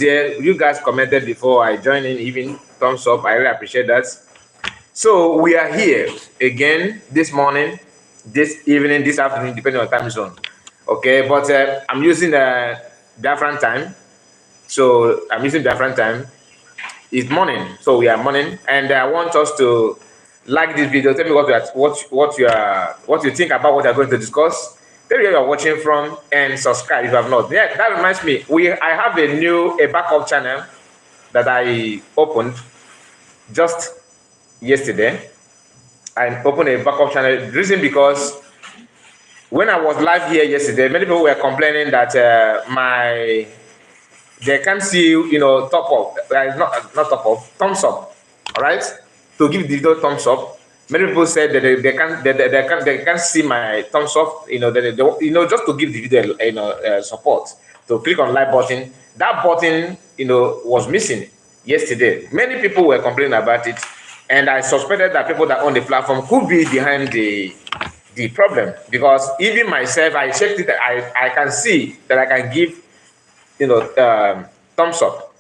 there. You guys commented before I joined in, even thumbs up. I really appreciate that. So we are here again this morning, this evening, this afternoon, depending on time zone. Okay, but I'm using Biafran time. So I'm using Biafran time. It's morning, so we are morning, and I want us to like this video. Tell me what you think about what I'm going to discuss. Tell me where you're watching from, and subscribe if you have not. Yeah, that reminds me. I have a backup channel that I opened just yesterday. I opened a backup channel. The reason because when I was live here yesterday, many people were complaining that they can't see, top up, not top up, thumbs up, all right? To give the video thumbs up. Many people said that they can't see my thumbs up, just to give the video, support. To click on like button. That button, was missing yesterday. Many people were complaining about it, and I suspected that people that own the platform could be behind the problem, because even myself, I checked it. I can see that I can give thumbs up,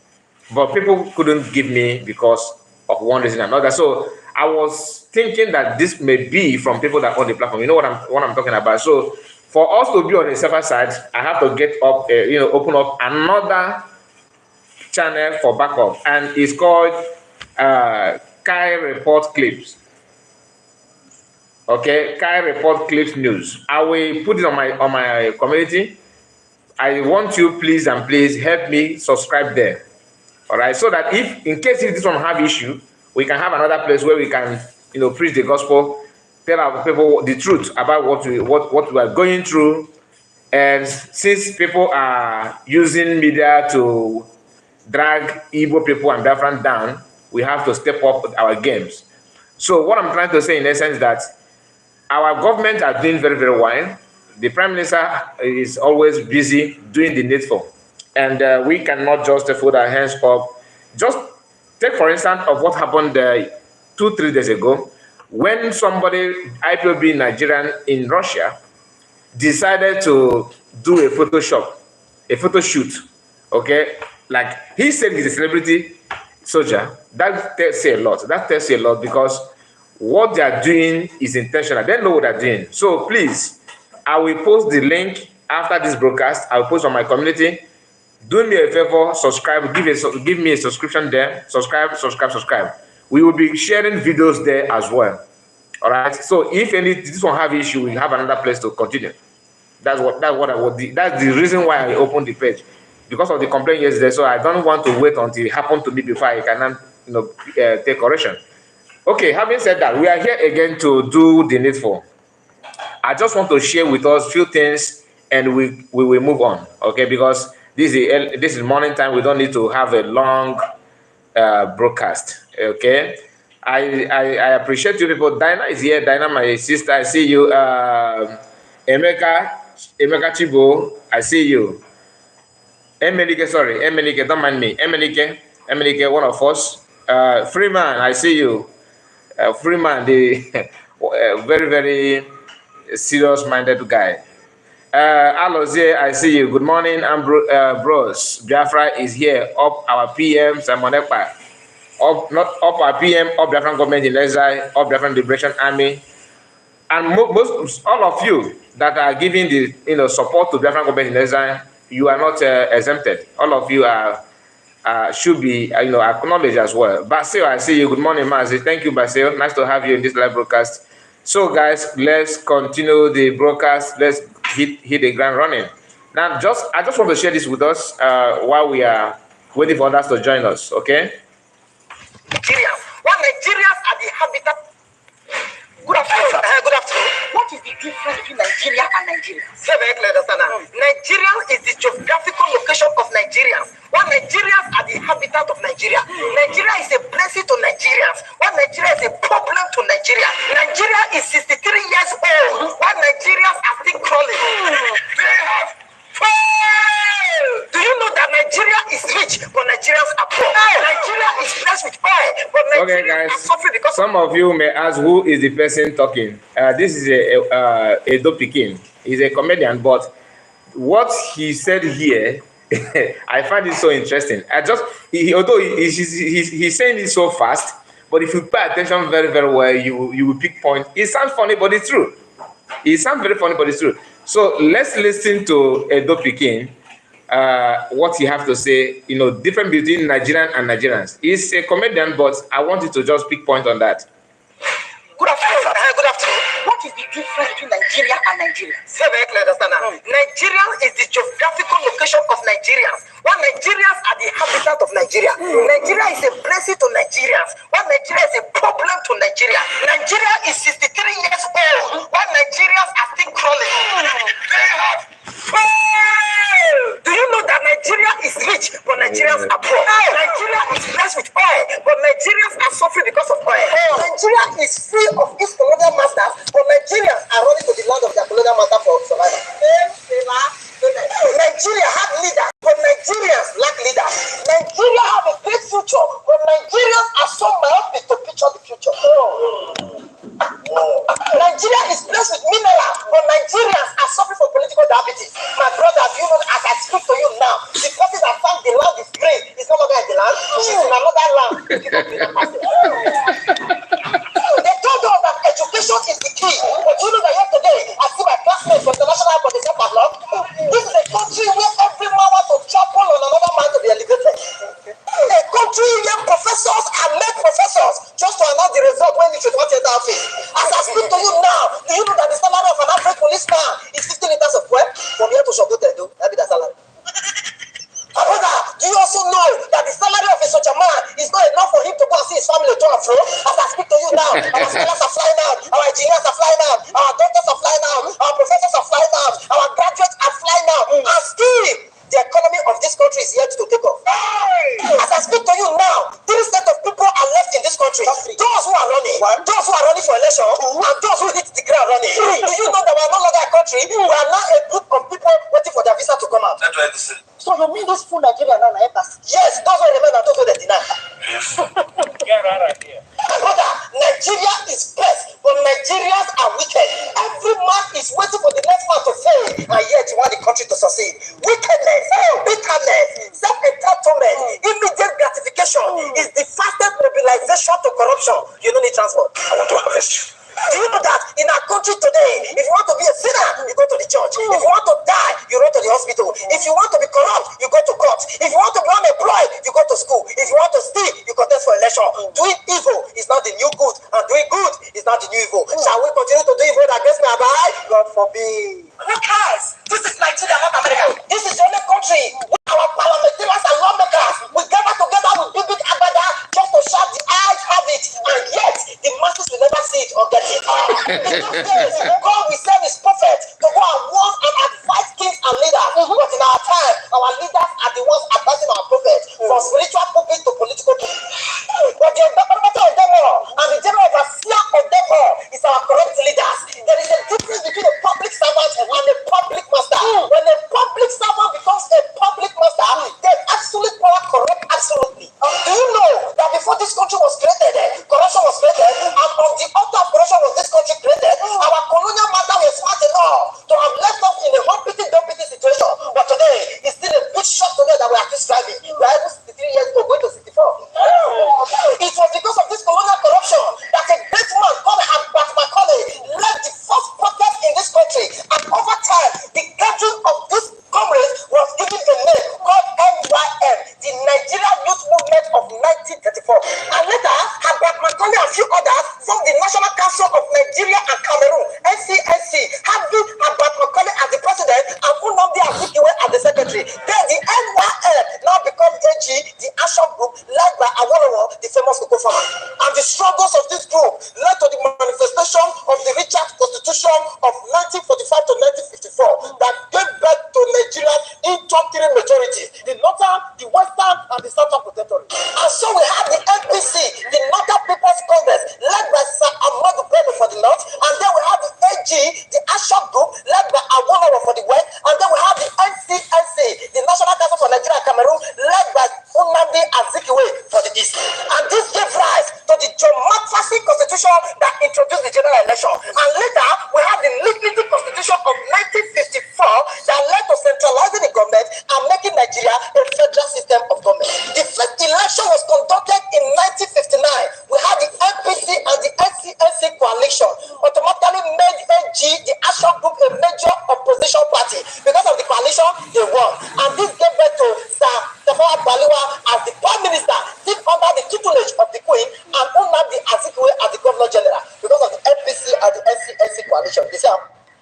but people couldn't give me because of one reason or another. So I was thinking that this may be from people that own the platform. You know what I'm talking about. So for us to be on the server side, I have to get up, open up another channel for backup, and it's called Kai Report Clips. Okay, Kai Report Clips News. I will put it on my community. I want you, please help me subscribe there. All right, so that in case this one have issue, we can have another place where we can, preach the gospel, tell our people the truth about what we are going through. And since people are using media to drag Igbo people and Biafran down, we have to step up our games. So what I'm trying to say in essence is that our government are doing very, very well. The Prime Minister is always busy doing the needful, and we cannot just fold our hands up. Just take, for instance, of what happened 2-3 days ago, when somebody, IPOB Nigerian in Russia, decided to do a photo shoot, okay? Like, he said he's a celebrity soldier. That tells you a lot. That tells you a lot, because what they are doing is intentional. They know what they're doing. So please, I will post the link after this broadcast. I will post on my community. Do me a favor, subscribe, give me a subscription there. Subscribe. We will be sharing videos there as well. All right. So if this one have issue, we have another place to continue. That's the reason why I opened the page, because of the complaint yesterday. So I don't want to wait until it happened to me before I can, take correction. Okay. Having said that, we are here again to do the needful. I just want to share with us a few things, and we will move on, okay? Because this is morning time. We don't need to have a long broadcast, okay? I appreciate you people. Dinah is here. Dinah, my sister, I see you. Emeka Chibo, I see you. MNK, don't mind me. MNK, one of us. Freeman, I see you. Freeman, the very, very serious-minded guy. Alozie, I see you. Good morning, bros. Biafra is here. Up our PM, Simon Ekpa. Up our PM, up Biafran government in exile, up Biafran Liberation Army, and all of you that are giving the support to Biafran government in exile. You are not exempted. All of you should be acknowledged as well. Basil, I see you. Good morning, Mazi. Thank you, Basil. Nice to have you in this live broadcast. So, guys, let's continue the broadcast. Let's hit the ground running. Now, I just want to share this with us while we are waiting for others to join us. Okay? Nigerians. What Nigerians are the habitat. Good afternoon. Good afternoon. What is the difference between Nigeria and Nigerians? Very clear, understand. Nigeria is the geographical location of Nigerians. What Nigerians are the habitat of Nigeria. Nigeria is a blessing to Nigerians. What Nigeria is a problem to Nigeria. Nigeria is 63 years old. What Nigerians are still crawling. They have failed. Do you know that Nigeria is rich, but Nigerians are poor? Nigeria is blessed with oil, but Nigerians are suffering because some of you may ask, who is the person talking? This is a Edo Pikin. He's a comedian, but what he said here I find it so interesting. Although he's saying it so fast, but if you pay attention very, very well, you will pick point. It sounds funny, but it's true. It sounds very funny, but it's true. So let's listen to Edo Pikin, what he have to say. Different between Nigerian and Nigerians. He's a comedian, but I want you to just pick point on that. Good afternoon, sir. Good afternoon. What is the difference between Nigeria and Nigerians? Very clear, understand now. Nigeria is the geographical location of Nigerians, while Nigerians are the inhabitants of Nigeria. Nigeria is a blessing to Nigerians, while Nigeria is a problem to Nigeria. Nigeria is 63 years old, while Nigerians are still crawling. Do you know that Nigeria is rich, but Nigerians are poor? Nigeria is blessed with oil, but Nigerians are suffering because of oil. Nigeria is free of its colonial masters, but Nigerians are running to the land of their colonial master for survival. Nigeria have leaders, but Nigerians lack leaders. Nigeria have a great future, but Nigerians are so myopic to picture the future. Nigeria is blessed with minerals, but Nigerians are suffering from political diabetes. My brother, do you know as I speak to you now, the person that found the land is green is no longer in the land, she's in another land. They told us that education is the key, but you know that yesterday I see my classmates from the national airport, they said, this is a country where every man wants to trample on another man to be elevated. A country where professors are made professors just to announce the result when you should not enter office. As I speak to you now, do you know that the salary of an average policeman is 50 liters of fuel? From here to Shogotedo, that be the salary. Brother, do you also know that the salary of a soldier man is not enough for him to go and see his family to and fro? As I speak to you now, our scholars are flying out, our engineers are flying out, our doctors are flying out, our professors are flying out, our graduates are flying out, and still the economy of this country is yet to take off. As I speak to you now, 3 sets of people are left in this country. Those who are running for election, and those who hit the ground running. Do you know that we are no longer a country? We are now a group of people waiting for their visa to come out. So you mean those full Nigeria now are embassy? Yes, those who remain and those who they deny. Get out of here. Brother, Nigeria is blessed, but Nigerians are wicked. Every man is waiting for the next man to fail, and yet you want the country to succeed. Wickedness, bitterness, self-entitlement, immediate gratification is the fastest mobilization to corruption. You don't need transport. I want to harvest you. Do you know that in our country today, if you want to be a sinner, you go to the church. If you want to die, you run to the hospital. If you want to be corrupt, you go to court. If you want to be unemployed, you go to school. If you want to steal, you contest for election. Doing evil is not the new good, and doing good is not the new evil. Shall we continue to do evil against my life? God forbid. Who cares? This is Nigeria, not America. This is the only country where our parliamentarians and lawmakers we gather together with big agbada just to shout the eyes have it, and yet the masses will never see it or get it. In those days, God will send his prophet to go and warn and advise kings and leaders. But in our time, our leaders are the ones advising our prophets from spiritual pulpit to political pulpit. But the governmental of them all and the general overseer of them all is our corrupt leaders. There is a difference between a public servant and a public master. When a public servant becomes a public master, then absolute power corrupt absolutely. Do you know that before this country was created, corruption was created, and on the altar of corruption was this country created, our colonial master was smart enough to have left us in a one-pity situation. But today, it's still a big shock today that we are still striving. We are even 63 years ago going to 64. It was because of this colonial corruption that a great man called Herbert Macaulay led the first protest in this country, and over time, the gathering of this comrades was given a name called NYM, the Nigerian Youth Movement of 1934. And later, Herbert Macaulay and a few others formed the National Council of Nigeria and Cameroon, NCNC, having Herbert Macaulay as the president and Nnamdi Azikiwe as the secretary. Then the NYM now becomes AG, the action group led by Awolowo, the famous cocoa farmer. And the struggles of this group led to the manifestation of the Richard Constitution of 1945 to 1954 that gave birth to Nigeria's in-top-3 majority, the Northern, the Western, and the Southern Protectorate. And so we have the NPC, the Northern People's Congress, led by Sir Ahmadu Bello for the North, and then we have the AG, the Action Group, led by Awolowo for the West, and then we have the NCNC, the National Council for Nigeria and Cameroon, led by Nnamdi Azikiwe for the East. And this gave rise to the John McPherson Constitution that introduced the general election. And later, we have the Liquidity Constitution of 1954 that led to centralizing the government and making Nigeria election was conducted in 1959, we had the NPC and the NCNC coalition automatically made AG, the Action Group, a major opposition party. Because of the coalition, they won. And this gave birth to Sir Tafawa Balewa as the Prime Minister, still under the tutelage of the Queen, and Nnamdi Azikiwe as the Governor General. Because of the NPC and the NCNC coalition. They say,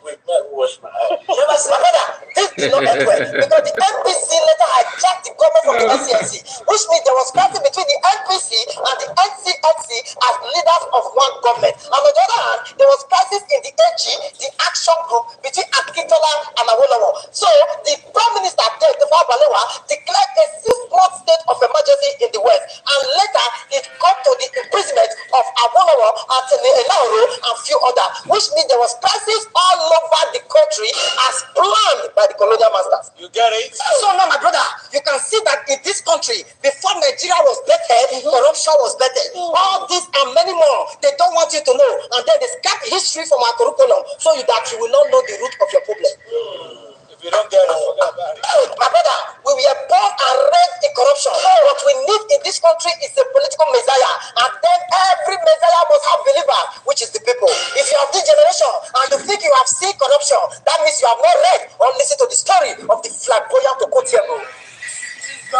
wait, wash my eyes. My brother, this did not end well. Because the NPC later hijacked the government from the NCNC, which means there was fighting between the NPC and the NCNC as leaders of one government. And on the other hand, there was crisis in the AG, the Action Group, between Akintola and Awolowo. So the Prime Minister, Tafawa Balewa, declared a 6-month state of emergency in the West. And later, it got to the imprisonment of Awolowo and Enaoro and few others, which means there was crisis all over the country as planned by the colonial masters. You get it? So now, my brother, you can see that in this country, before Nigeria was bettered, corruption was bettered. All this and many more, they don't want you to know. And then they scrap history from our curriculum so that you will not know the root of your problem. If you don't get it, forget about it. My brother, we were born and raised in corruption. What we need in this country is a political messiah. And then every messiah must have believers, which is the people. If you have this generation and you think you have seen corruption, that means you have not read or listened to the story of the flamboyant Okotiebo. So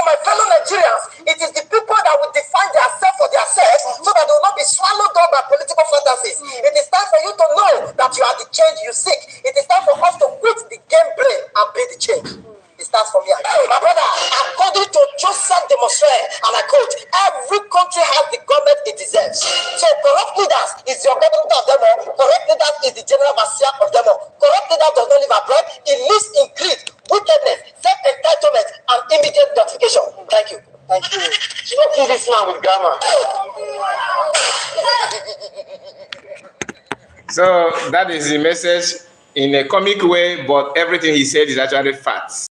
my fellow Nigerians, it is the people that will define themselves for themselves so that they will not be swallowed up by political fantasies. It is time for you to know that you are the change you seek. It is time for us to quit the game brain and be the change. It starts from here. My brother, according to Joseph de Mosfere, and I quote, every country has the government it deserves. So corrupt leaders is the government of them all. Corrupt leaders is the general overseer of them all. Corrupt leader does not live abroad. It lives in greed, wickedness, self-entitlement, and immediate gratification. Thank you. Thank you. You don't kill this man with grammar. So that is the message in a comic way, but everything he said is actually facts.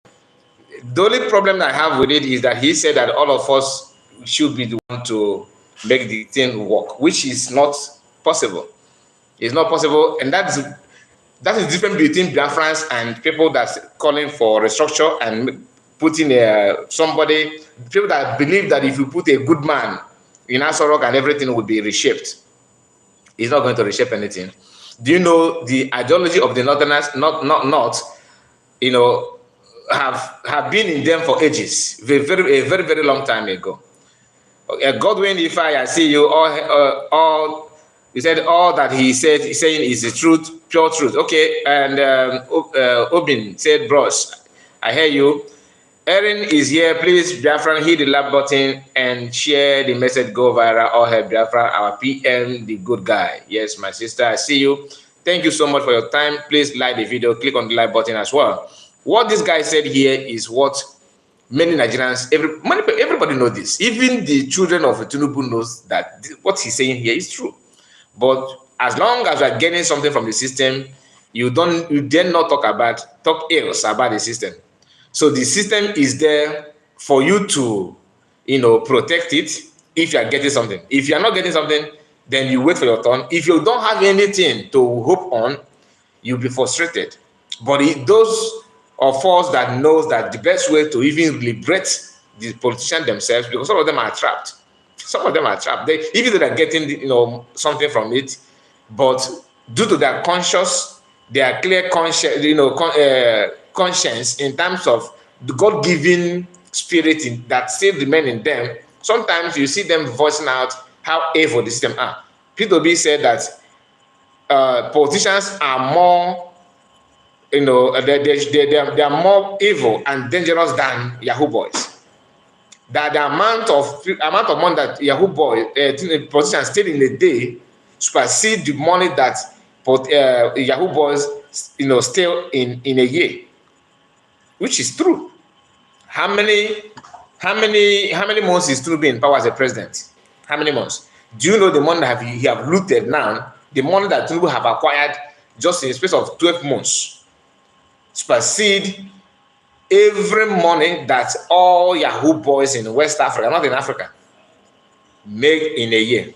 The only problem I have with it is that he said that all of us should be the one to make the thing work, which is not possible. It's not possible, and that is the difference between Biafrans and people that's calling for restructure and putting somebody, people that believe that if you put a good man in Asorok and everything will be reshaped. It's not going to reshape anything. Do you know the ideology of the Northerners, not you know, have been in them for ages, a very long time ago. Godwin, if I see you, all you said all that he's saying is the truth, pure truth. Okay, and Obin said, bros, I hear you. Erin is here. Please, Biafran, hit the like button and share the message. Go viral. All help Biafran, our PM, the good guy. Yes, my sister, I see you. Thank you so much for your time. Please like the video. Click on the like button as well. What this guy said here is what many Nigerians, everybody knows this. Even the children of Tinubu knows that what he's saying here is true. But as long as you are getting something from the system, you dare not talk ills about the system. So the system is there for you to, protect it if you are getting something. If you are not getting something, then you wait for your turn. If you don't have anything to hope on, you'll be frustrated. But those of us that knows that the best way to even liberate the politicians themselves, because some of them are trapped. Some of them are trapped. Even though they're getting, something from it, but due to their clear conscience in terms of the God-given spirit that still remain in them, sometimes you see them voicing out how evil the system are. P2B said that politicians are more, they are more evil and dangerous than Yahoo boys. That the amount of money that Yahoo boys, politicians steal in a day supersede the money that Yahoo boys, steal in a year, which is true. How many months is Tinubu in power as a president? How many months? Do you know the money that he have looted now? The money that Tinubu have acquired just in the space of 12 months supersede every money that all Yahoo boys in West Africa, not in Africa, make in a year.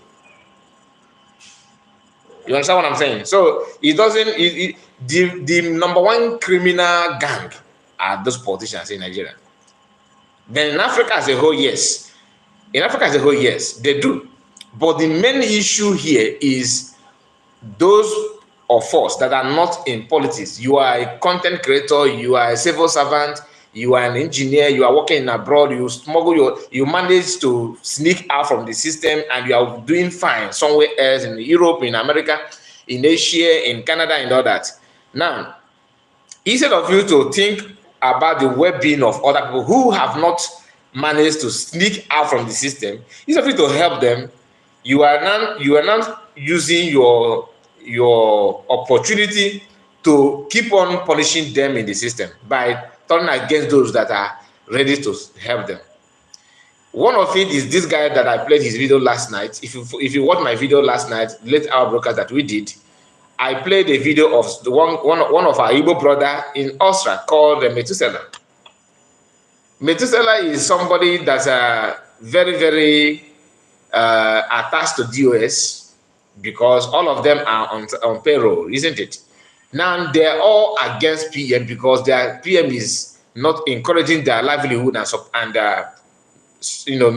You understand what I'm saying? So it doesn't. The number one criminal gang are those politicians in Nigeria. Then in Africa as a whole, yes. In Africa as a whole, yes, they do. But the main issue here is those of us that are not in politics. You are a content creator, you are a civil servant, you are an engineer, you are working abroad, you manage to sneak out from the system, and you are doing fine somewhere else in Europe, in America, in Asia, in Canada, and all that. Now, instead of you to think about the well-being of other people who have not managed to sneak out from the system, instead of you to help them, you are now using your opportunity to keep on punishing them in the system by turning against those that are ready to help them. One of it is this guy that I played his video last night. If you watch my video last night, late hour broadcast that we did, I played a video of the one of our Igbo brother in Austria called Methuselah. Methuselah is somebody that's very, very attached to DOS, because all of them are on payroll, isn't it? Now they're all against PM because their PM is not encouraging their livelihood and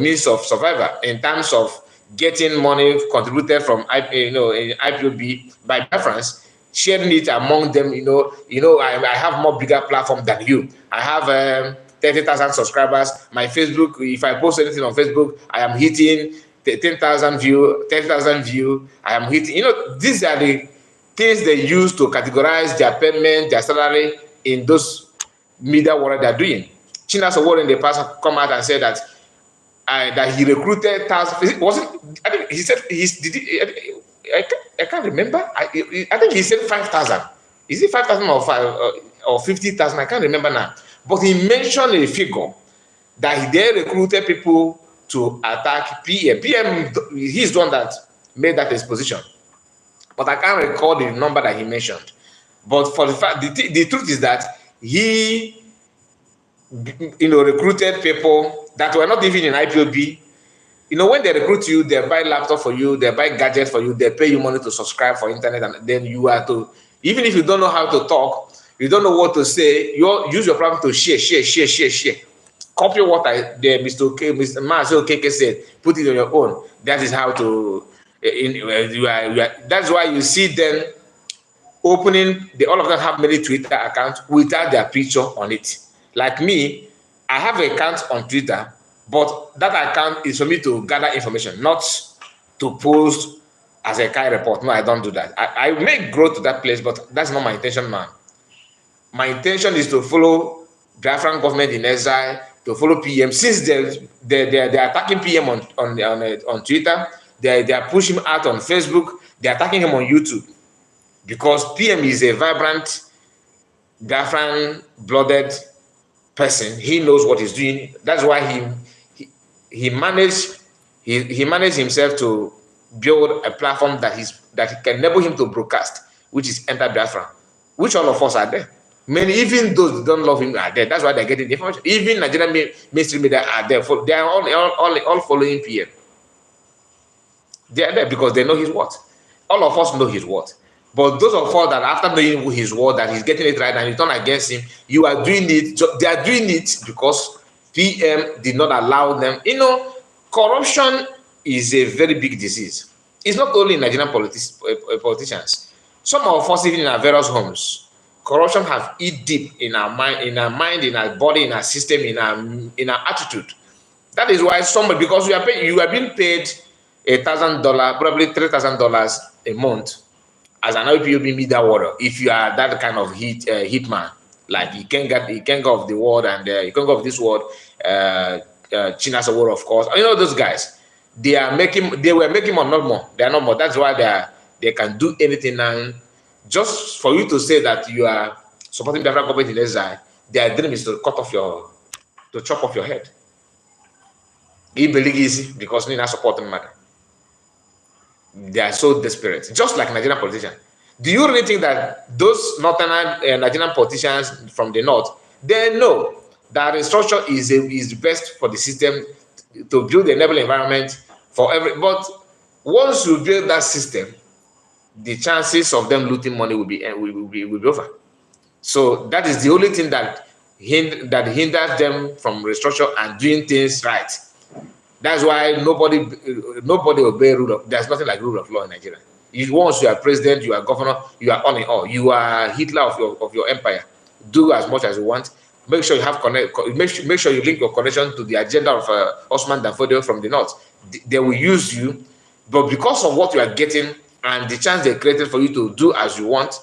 means of survival in terms of getting money contributed from IPOB by Biafrans, sharing it among them. I have more bigger platform than you. I have 30,000 subscribers. My Facebook, if I post anything on Facebook, I am hitting 10,000 view, 10,000 view. I am hitting. These are the things they use to categorize their payment, their salary in those media world they're doing. Chinas Award in the past come out and said that he recruited thousands. I think he said I can't remember. I think he said 5,000. Is it 5,000 or 50,000? I can't remember now. But he mentioned a figure that they recruited people to attack PM. PM, he's the one that made that exposition. But I can't recall the number that he mentioned. But for the fact, the truth is that he recruited people that were not even in IPOB. When they recruit you, they buy laptop for you, they buy gadgets for you, they pay you money to subscribe for internet, and then you are to, even if you don't know how to talk, you don't know what to say, use your platform to share. Copy what Mr. Mazo KK said, put it on your own. That is how to, that's why you see them opening, all of them have many Twitter accounts without their picture on it. Like me, I have an account on Twitter, but that account is for me to gather information, not to post as a Kai report. No, I don't do that. I may grow to that place, but that's not my intention, man. My intention is to follow Biafran government in exile, to follow PM. Since they're attacking PM on Twitter, they are pushing him out on Facebook, they're attacking him on YouTube, because PM is a vibrant Biafran blooded person. He knows what he's doing. That's why he managed himself to build a platform that can enable him to broadcast, which is Enter Biafra, which all of us are there. Many, even those who don't love him, are there. That's why they're getting the information. Even Nigerian mainstream media are there. They are all following PM. They are there because they know his word. All of us know his word. But those of us that after knowing his word, that he's getting it right and you turn against him, you are doing it. They are doing it because PM did not allow them. Corruption is a very big disease. It's not only in Nigerian politicians. Some of us, even in our various homes, corruption have eat deep in our mind, in our body, in our system, in our attitude. That is why because you are being paid $1,000, probably $3,000 a month as an IPOB media warrior. If you are that kind of hitman, like you can go off the world and you can go off this world, China's award, of course. Those guys, they were making more, not more. They are not more. That's why they can do anything now. Just for you to say that you are supporting the Biafran government in exile, their dream is to chop off your head. It's very easy because they not support them. They are so desperate, just like Nigerian politicians. Do you really think that those northern Nigerian politicians from the north, they know that restructure is the best for the system to build the enabling environment for but once you build that system, the chances of them looting money will be over. So that is the only thing that that hinders them from restructure and doing things right. That's why nobody obey rule of. There's nothing like rule of law in Nigeria. Once you are president, you are governor, you are all in all. You are Hitler of your empire. Do as much as you want. Make sure you have make sure you link your connection to the agenda of Osman Danfodio from the north. They will use you, but because of what you are getting and the chance they created for you to do as you want,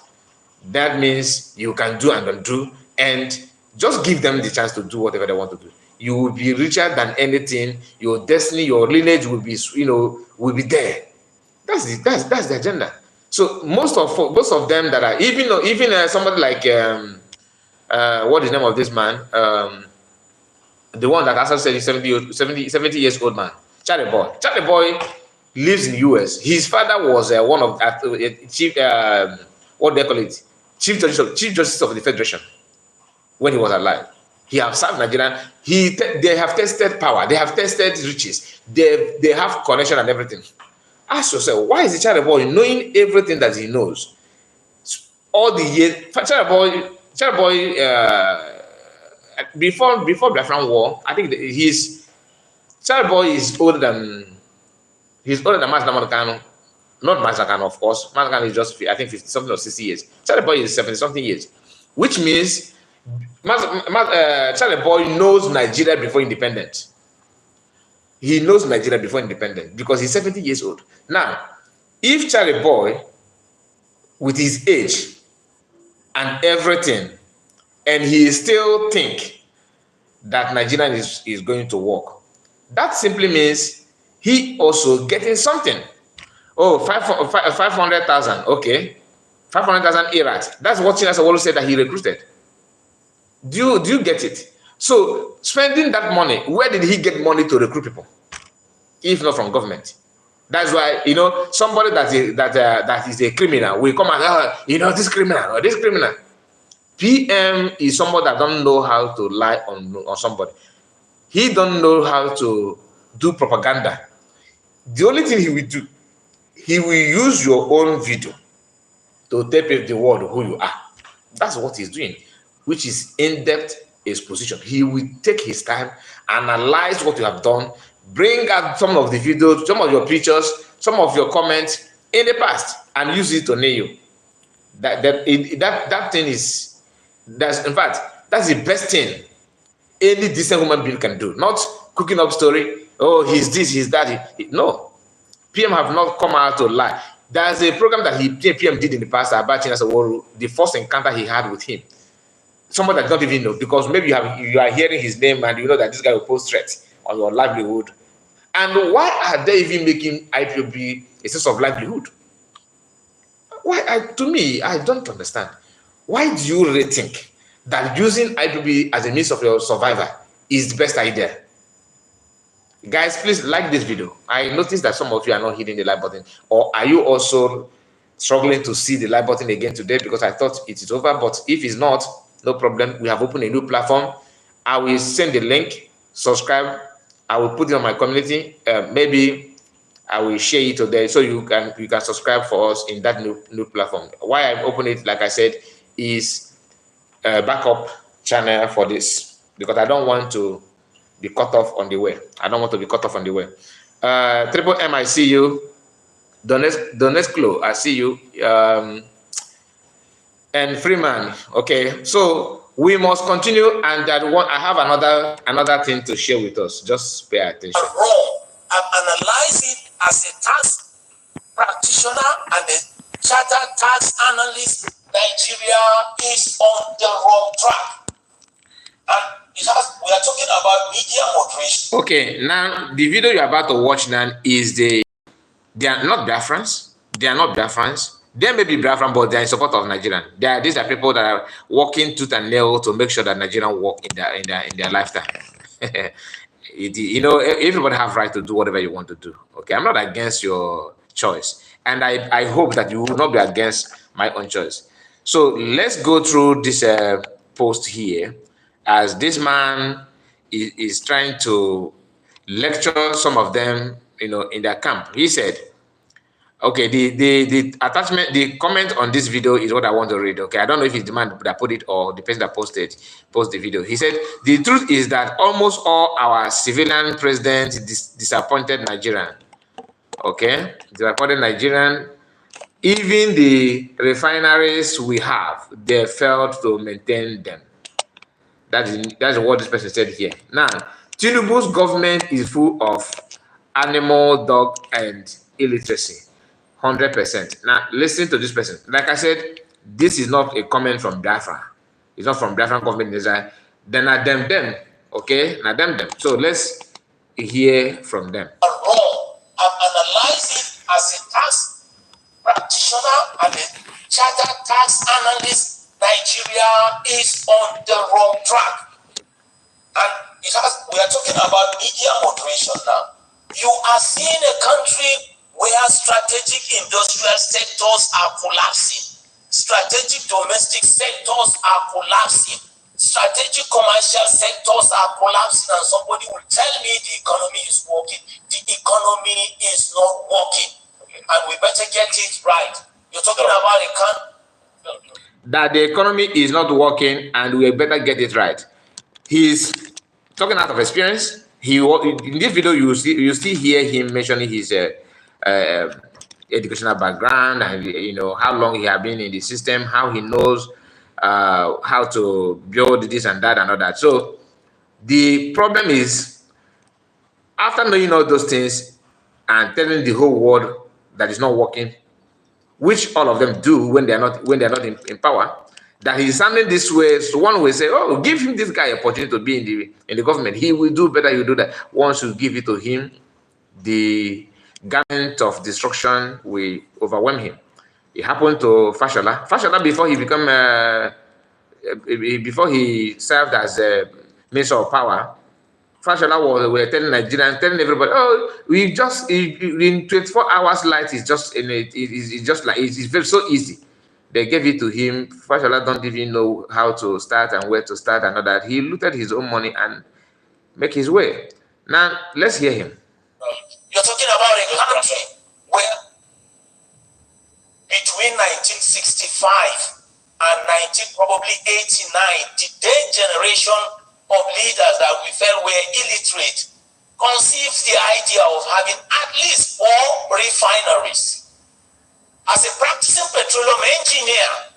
that means you can do and undo, and just give them the chance to do whatever they want to do. You will be richer than anything. Your destiny, your lineage will be, will be there. That's the agenda. So most of them that are even somebody like what is the name of this man? The one that also said 70 years old man, Charlie Boy. Charlie Boy lives in the US. His father was one of chief what they call it, chief justice of the Federation when he was alive. He have served Nigeria. They have tested power. They have tested riches. They have connection and everything. Ask yourself, why is the Charlie Boy knowing everything that he knows? All the years, Charlie Boy, before Biafran War, I think Charlie Boy is older than Mazda Montano. Not Mazda, of course. Mazda is just, I think, 50 something or 60 years. Charlie Boy is 70 something years, which means Charlie Boy knows Nigeria before independence. He knows Nigeria before independence because he's 70 years old. Now, if Charlie Boy, with his age and everything, and he still think that Nigeria is going to work, that simply means he also getting something. Oh, 500,000, okay. 500,000 Iraq. That's what China Sawolo said that he recruited. Do you get it? So spending that money, where did he get money to recruit people, if not from government? That's why somebody that is a criminal will come and this criminal or this criminal. PM is somebody that don't know how to lie on somebody. He don't know how to do propaganda. The only thing he will do, he will use your own video to tell the world who you are. That's what he's doing, which is in-depth exposition. He will take his time, analyze what you have done, bring out some of the videos, some of your pictures, some of your comments in the past, and use it to nail you. That thing is, in fact, that's the best thing any decent human being can do. Not cooking up story. Oh, he's this, he's that. No, PM have not come out to lie. There's a program that PM did in the past about China Sawolo, the first encounter he had with him. Someone that don't even know, because maybe you are hearing his name and you know that this guy will post threats on your livelihood. And why are they even making IPOB a source of livelihood? Why? To me, I don't understand. Why do you really think that using IPOB as a means of your survival is the best idea? Guys, please like this video. I noticed that some of you are not hitting the like button. Or are you also struggling to see the like button again today? Because I thought it is over. But if it's not, no problem. We have opened a new platform. I will send the link. Subscribe. I will put it on my community. Maybe I will share it today so you can subscribe for us in that new platform. Why I open it, like I said, is a backup channel for this, because I don't want to be cut off on the way. I don't want to be cut off on the way. Triple M, I see you. Donetsklo, I see you. And Freeman, okay. So we must continue, and I have another thing to share with us. Just pay attention. Wrong. I've analyzed it as a tax practitioner and a chartered tax analyst. Nigeria is on the wrong track. And we are talking about media moderation. Okay, now the video you're about to watch now is they are not Biafrans. They are not Biafrans. They may be Biafran, but they are in support of Nigerian. These are people that are working tooth and nail to make sure that Nigerian work in their lifetime. Everybody have right to do whatever you want to do. Okay, I'm not against your choice, and I hope that you will not be against my own choice. So let's go through this post here, as this man is trying to lecture some of them, in their camp. He said, Okay, the attachment, the comment on this video is what I want to read. Okay, I don't know if it's the man that put it or the person that posted the video. He said the truth is that almost all our civilian presidents disappointed Nigerian. Okay, disappointed Nigerian. Even the refineries we have, they failed to maintain them. That's what this person said here. Now, Tinubu's government is full of animal, dog, and illiteracy. 100%. Now, listen to this person. Like I said, this is not a comment from Biafra. It's not from Biafran government in Israel. Then are them. Okay? Now them. So let's hear from them. Wrong. I've analyzed it as a tax practitioner and a charter tax analyst. Nigeria is on the wrong track. And we are talking about media moderation now. You are seeing a country where strategic industrial sectors are collapsing. Strategic domestic sectors are collapsing. Strategic commercial sectors are collapsing, and somebody will tell me the economy is working. The economy is not working. And we better get it right. You're talking about a country that the economy is not working and we better get it right. He's talking out of experience. In this video, you still hear him mentioning his educational background and how long he has been in the system, how he knows how to build this and that and all that. So the problem is, after knowing all those things and telling the whole world that it's not working, which all of them do when they're not in power, that he's sounding this way. So one will say, oh, give him this guy opportunity to be in the government. He will do better. You do that. Once you give it to him, the garment of destruction will overwhelm him. It happened to Fashola. Fashola, before he served as a minister of power, Fashola were telling Nigerians, telling everybody, oh, we just in 24 hours light is just it's so easy. They gave it to him. Fashola don't even know how to start and where to start and all that. He looted his own money and make his way. Now let's hear him. You're talking about a country where between 1965 and 1989, the then generation of leaders that we felt were illiterate conceived the idea of having at least 4 refineries. As a practicing petroleum engineer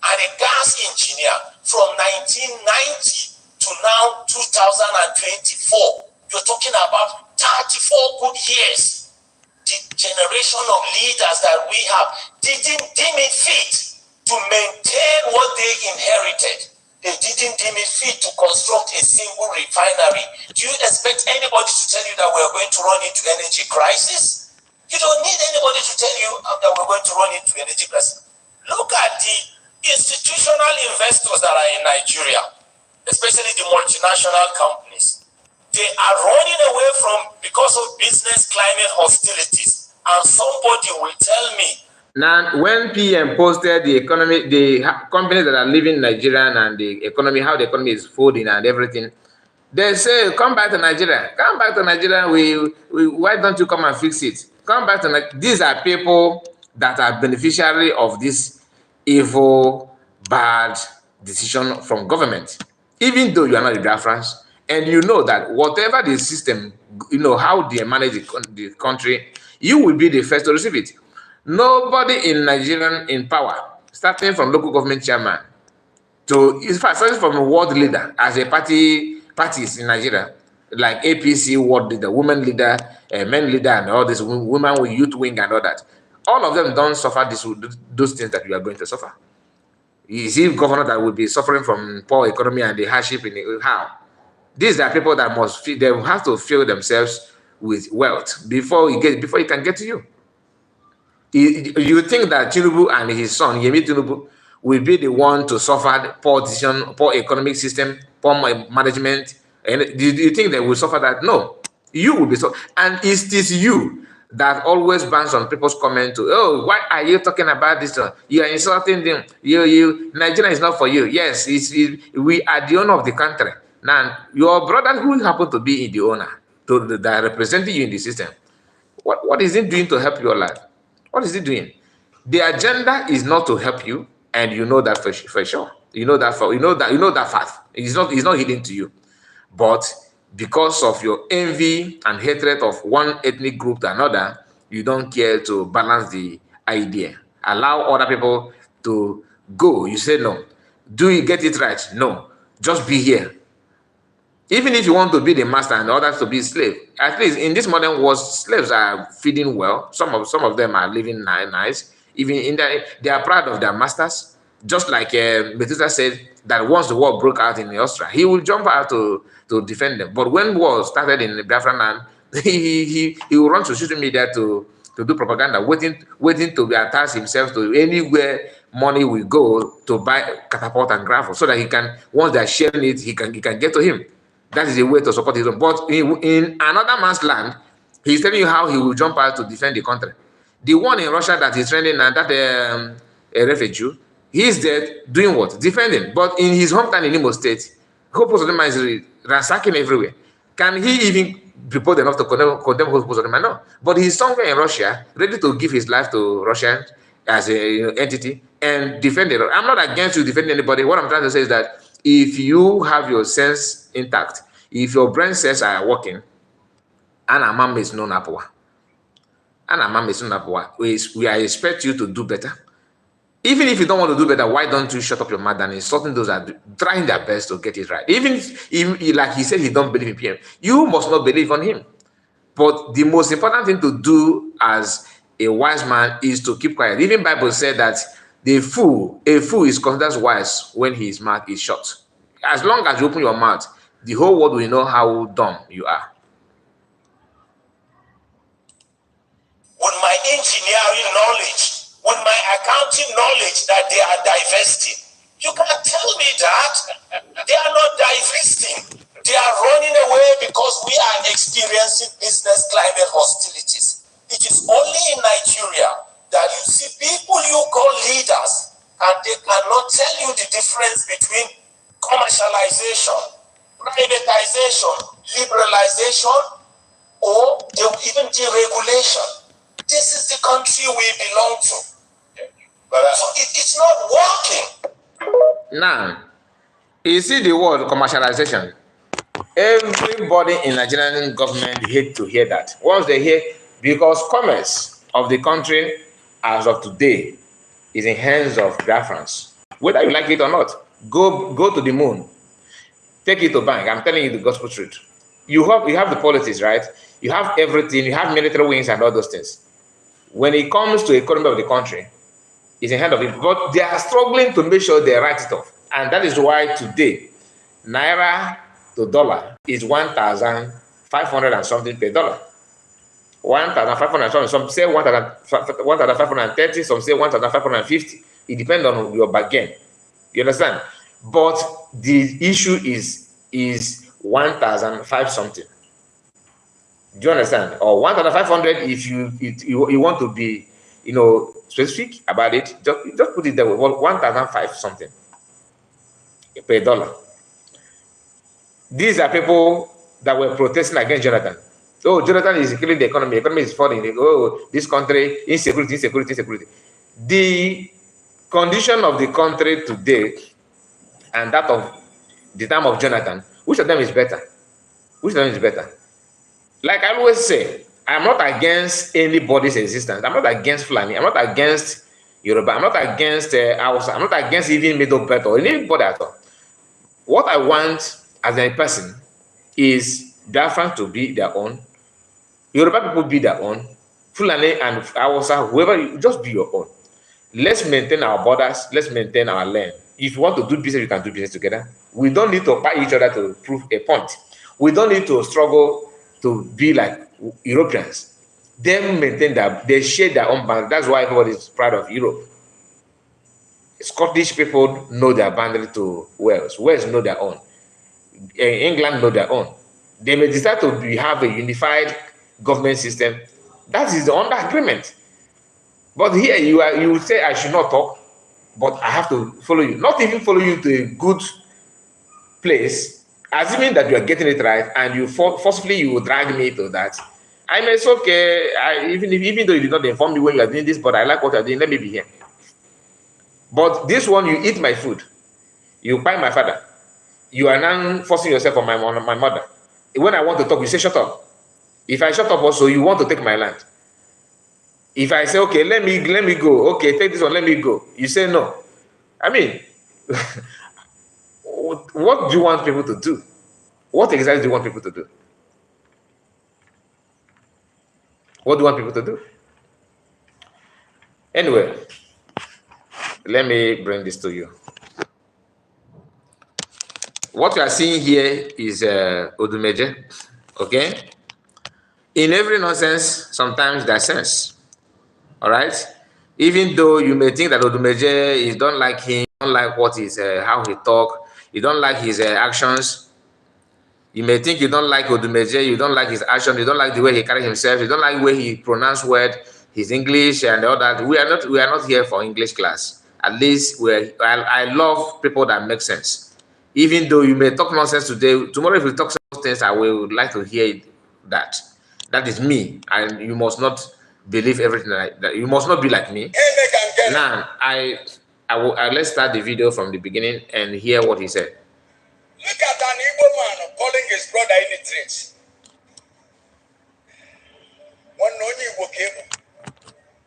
and a gas engineer from 1990 to now 2024, you're talking about 34 good years. The generation of leaders that we have didn't deem it fit to maintain what they inherited. They didn't deem it fit to construct a single refinery. Do you expect anybody to tell you that we're going to run into energy crisis? You don't need anybody to tell you that we're going to run into energy crisis. Look at the institutional investors that are in Nigeria, especially the multinational companies. They are running away because of business climate hostilities. And somebody will tell me. Now, when PM posted the economy, the companies that are leaving Nigeria and the economy, how the economy is folding and everything, they say, come back to Nigeria. Come back to Nigeria. Why don't you come and fix it? Come back to Nigeria. These are people that are beneficiary of this evil, bad decision from government. Even though you are not the Biafrans, and you know that whatever the system, how they manage the country, you will be the first to receive it. Nobody in Nigeria in power, starting from local government chairman to, in fact, starting from a world leader as a parties in Nigeria, like APC world leader, women leader, men leader, and all this, women with youth wing and all that. All of them don't suffer those things that we are going to suffer. You see, governor that will be suffering from poor economy and the hardship in how. These are people that they have to fill themselves with wealth before he can get to you. You think that Tinubu and his son, Yemi Tinubu, will be the one to suffer poor decision, poor economic system, poor management? And do you think they will suffer that? No. You will be so. And it is you that always bans on people's comment to, oh, why are you talking about this? You are insulting them. Nigeria is not for you. Yes, we are the owner of the country. Now, your brother who happen to be the owner, that representing you in the system, what is it doing to help your life? What is he doing? The agenda is not to help you, and you know that for sure. You know that fact. It's not hidden to you. But because of your envy and hatred of one ethnic group to another, you don't care to balance the idea. Allow other people to go. You say no. Do you get it right? No. Just be here. Even if you want to be the master and others to be slave, at least in this modern world, slaves are feeding well. Some of them are living nice. Even in they are proud of their masters. Just like Methuselah said that once the war broke out in Austria, he will jump out to defend them. But when war started in the Biafran land, he will run to social media to do propaganda, waiting to be attached himself to anywhere money will go to buy catapult and gravel, so that he can, once they are sharing it, he can get to him. That is a way to support his own. But in another man's land, he's telling you how he will jump out to defend the country. The one in Russia that is trending now, that a refugee, he's there doing what? Defending. But in his hometown in Imo State, Hope Uzodinma is ransacking everywhere. Can he even be bold enough to condemn Hope Uzodinma? No. But he's somewhere in Russia, ready to give his life to Russia as an entity and defend it. I'm not against you defending anybody. What I'm trying to say is that if you have your sense intact, if your brain cells are working, we expect you to do better. Even if you don't want to do better, why don't you shut up your mouth and insulting those that are trying their best to get it right? Even if, like he said, he don't believe in PM, you must not believe on him. But the most important thing to do as a wise man is to keep quiet. Even Bible said that a fool is considered wise when his mouth is shut. As long as you open your mouth, the whole world will know how dumb you are. With my engineering knowledge, with my accounting knowledge that they are divesting, you can't tell me that. They are not divesting. They are running away because we are experiencing business climate hostilities. It is only in Nigeria that you see people you call leaders and they cannot tell you the difference between commercialization, privatization, liberalization, or even deregulation. This is the country we belong to. So it's not working. Now, you see the word commercialization. Everybody in Nigerian government hate to hear that. Once they hear, because commerce of the country as of today is in hands of Biafrans. Whether you like it or not, go to the moon. Take it to bank. I'm telling you the gospel truth. You have the politics, right? You have everything. You have military wings and all those things. When it comes to economy of the country, it's in hand of it. But they are struggling to make sure they write it off. And that is why today, Naira to dollar is 1,500 and something per dollar. 1,500 something. Some say 1,530, some say 1,550. It depends on your bargain. You understand? But the issue is 1,005 something. Do you understand? Or 1,500 if you want to be, specific about it. Just put it there with 1,005 something per dollar. These are people that were protesting against Jonathan. Oh, Jonathan is killing the economy. The economy is falling. Oh, this country, insecurity. The condition of the country today and that of the time of Jonathan, which of them is better? Like I always say, I'm not against anybody's existence. I'm not against Fulani. I'm not against Yoruba. I'm not against Hausa. I'm not against even Middle Belt or anybody at all. What I want as a person is Biafran to be their own, Yoruba people be their own, Fulani and Hausa, whoever, just be your own. Let's maintain our borders. Let's maintain our land. If you want to do business, you can do business together. We don't need to fight each other to prove a point. We don't need to struggle to be like Europeans. They maintain that they share their own boundaries. That's why everybody is proud of Europe. Scottish people know their boundary to Wales. Wales know their own. England know their own. They may decide to have a unified government system. That is the under agreement. But here you say I should not talk, but I have to follow you. Not even follow you to a good place, assuming that you are getting it right, and you forcefully you will drag me to that. I mean, it's okay. Even though you did not inform me when you are doing this, but I like what you're doing. Let me be here. But this one, you eat my food. You buy my father. You are now forcing yourself on my mother. When I want to talk, you say shut up. If I shut up also, you want to take my land. If I say, okay, let me go. Okay, take this one, let me go. You say no. I mean, what do you want people to do? What exactly do you want people to do? What do you want people to do? Anyway, let me bring this to you. What you are seeing here is Odumeje, okay? In every nonsense, sometimes there's sense, all right? Even though you may think that Odumeje, you don't like him, you don't like what is, how he talk, you don't like his actions. You may think you don't like Odumeje, you don't like his action, you don't like the way he carry himself, you don't like the way he pronounce word, his English and all that. We are not here for English class. At least I love people that make sense. Even though you may talk nonsense today, tomorrow if you talk some things, I would like to hear that. That is me, and you must not believe everything that you must not be like me. Now, let's start the video from the beginning and hear what he said. Look at an Igbo man calling his brother illiterate. One no Igbo came.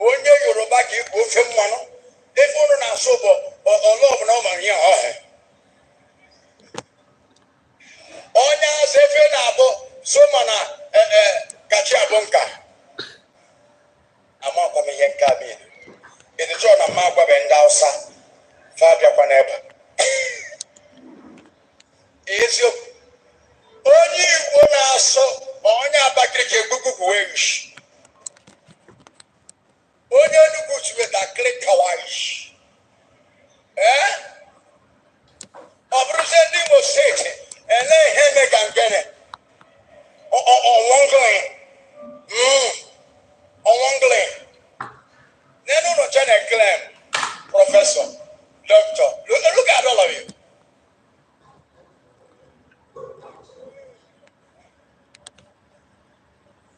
Onye Yoruba ki Igbo fe mmano. If one na so or love no man here. Onya se fe na abo so mana kachi abonka. Ama kwa me yenka bi. Edi cho na ma kwa benda osa. Fa bia kwa na eba. Ezio onye Igbo na-asụ onye Abakaliki egbugbu wish. Onye Enugu chubeta click kawaii. Obruze ndị Imo steeti ele ihe mega ngene. Onwongling. Onwongling. Nenu no chane claim professor, doctor. Look at all of you.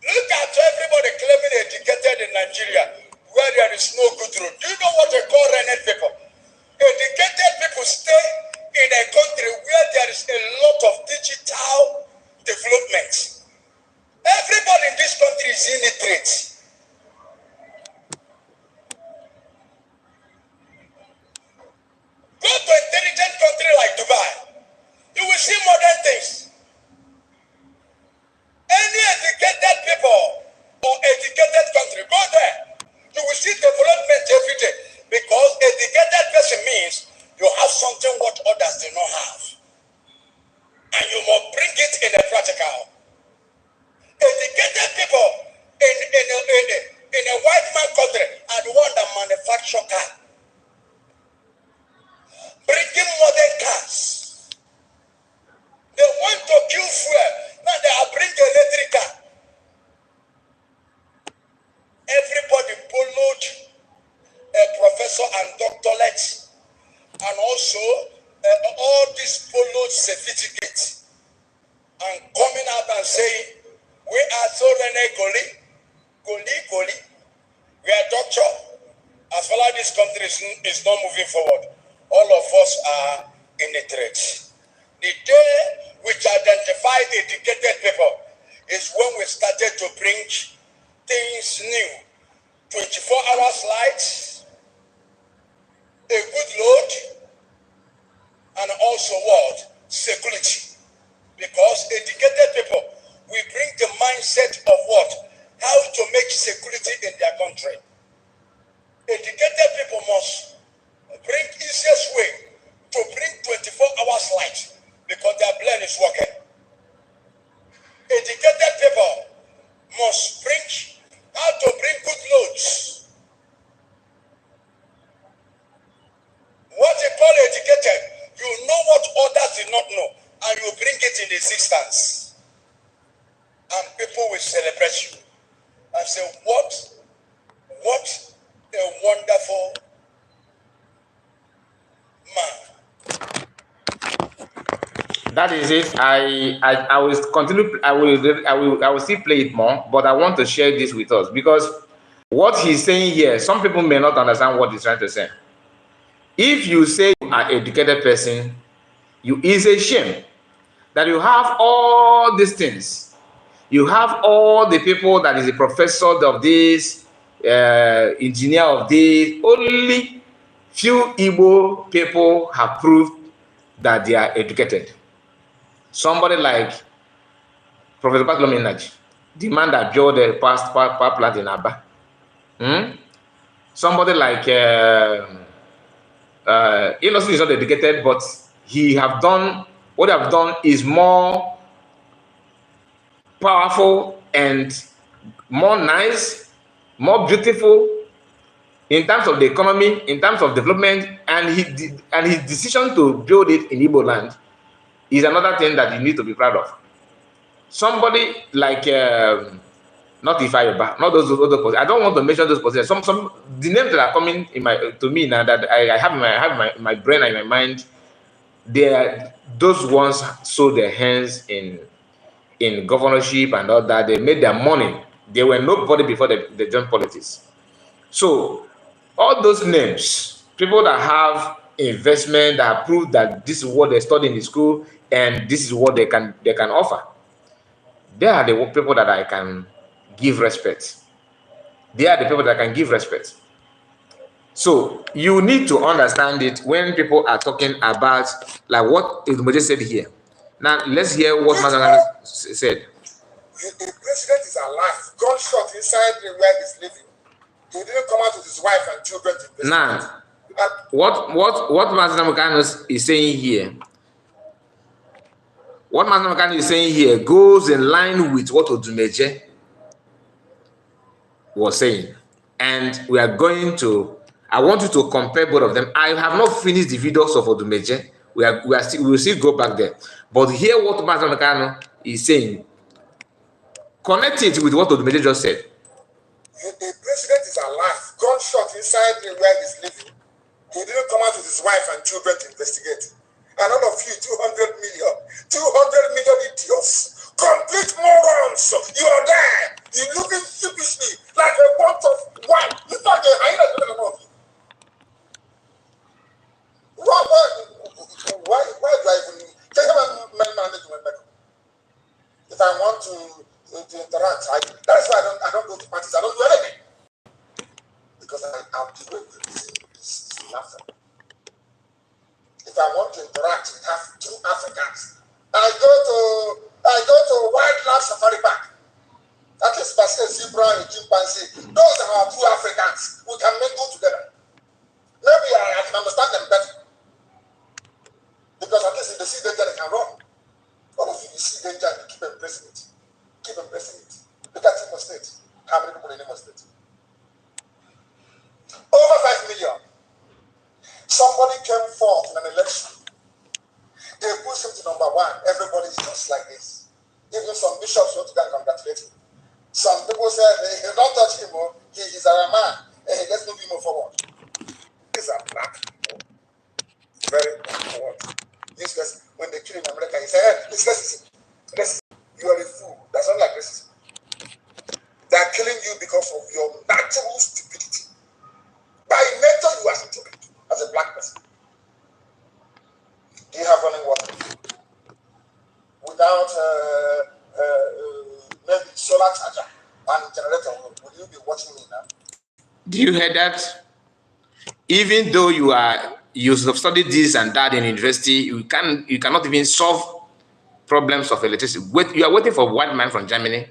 Look at everybody claiming educated in Nigeria where there is no good road. Do you know what they call rented people? Educated people stay in a country where there is a lot of digital development. Everybody in this country is illiterate. Go to an intelligent country like Dubai. You will see modern things. Any educated people or educated country, go there. You will see development every day. Because educated person means you have something what others do not have. And you must bring it in a practical. Educated people in a white man country are the one that manufacture cars. Bringing modern cars. They want to kill fuel. Now they are bringing electric car. Everybody followed a professor and doctorate, and also all these followed certificates, and coming out and saying, we are so Goli, we are doctor. As far as this country is not moving forward, all of us are illiterate. The day which identified educated people is when we started to bring things new. 24 hours lights, a good load, and also what? Security. Because educated people, we bring the mindset of what? How to make security in their country. Educated people must bring easiest way to bring 24 hours light because their brain is working. Educated people must bring how to bring good loads. What they call educated, you know what others did not know, and you bring it in existence. And people will celebrate you and say, what a wonderful man. That is it. I will continue. I will still play it more, but I want to share this with us because what he's saying here, some people may not understand what he's trying to say. If you say you are an educated person, it's a shame that you have all these things. You have all the people that is a professor of this, engineer of this. Only few Igbo people have proved that they are educated. Somebody like Professor Bartolome, the man that built the power plant in Aba. Somebody like Innocent is not educated, but he have done what they have done is more powerful and more nice, more beautiful in terms of the economy, in terms of development, and his decision to build it in Igbo land is another thing that you need to be proud of. Somebody like not Ifeanyi, not those other positions. I don't want to mention those positions. Some the names that are coming to me now that I have in my brain and in my mind, they are those ones sold their hands in governorship and all that. They made their money. They were nobody before they joined politics. So all those names, people that have investment, that prove that this is what they study in the school and this is what they can offer. They are the people that I can give respect. They are the people that can give respect. So you need to understand it when people are talking about like what Edumoje said here. Now let's hear what Mazangana said. The president is alive, gunshot inside where he's living. He didn't come out with his wife and children to investigate. Now, what Mazangana is saying here, what Mazangana is saying here goes in line with what Odumeje was saying, and we are going to. I want you to compare both of them. I have not finished the videos of Odumeje. We will still go back there. But hear what Mazangana is saying. Connect it with what Odumeje just said. The president is alive, gunshot inside where he's living. He didn't come out with his wife and children to investigate. And all of you, 200 million idiots, complete morons. You are there. You're looking sheepishly like a bunch of white. You thought they hide us. Why do I even take management? If I want to interact, that's why I don't go to parties. I don't do anything because I'll do it. It's nothing. If I want to interact with two Africans, I go to wildlife safari park. That is Pascal zebra and chimpanzee. Those are our two Africans. We can mingle together. Maybe I can understand them better. Because at least if they see danger, they can run. All of you see danger and you keep embracing it. Keep embracing it. Look at Imo State. How many people in Imo State? Over 5 million. Somebody came forth in an election. They pushed him to number 1. Everybody is just like this. Even some bishops want to go and congratulate him. Some people said, hey, don't touch him. He is our man. Hey, let's move him forward. These are black people. Very forward. Useless. When they kill in America, he said, hey, it's racism. You are a fool. That's not like racism. They are killing you because of your natural stupidity. By nature, you are stupid as a black person. Do you have running water? Without maybe solar charger and generator, will you be watching me now? Do you hear that? Even though you have studied this and that in university, you cannot even solve problems of electricity. You are waiting for white man from Germany,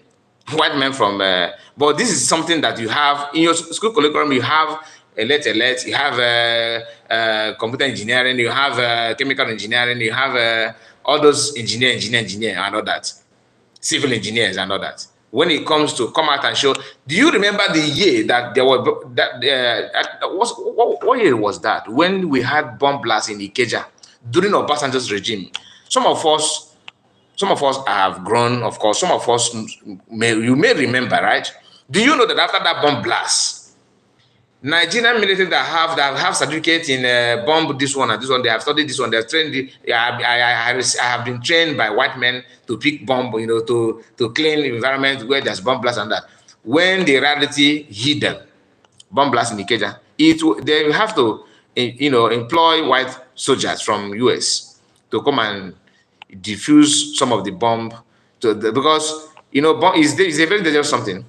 white man from. But this is something that you have in your school curriculum. You have elect. You have computer engineering. You have chemical engineering. You have all those engineer, and all that, civil engineers and all that. When it comes to come out and show, do you remember the year that there was what year was that when we had bomb blasts in Ikeja during Obasanjo's regime? Some of us have grown, of course. Some of us you may remember, right? Do you know that after that bomb blast, Nigerian military that have certificate in bomb this one and this one, they have studied this one, they have trained. I have been trained by white men to pick bomb, to clean the environment where there's bomb blast and that. When the reality hit them, bomb blast in Ikeja, they have to employ white soldiers from US to come and defuse some of the bomb, because bomb is a very dangerous something.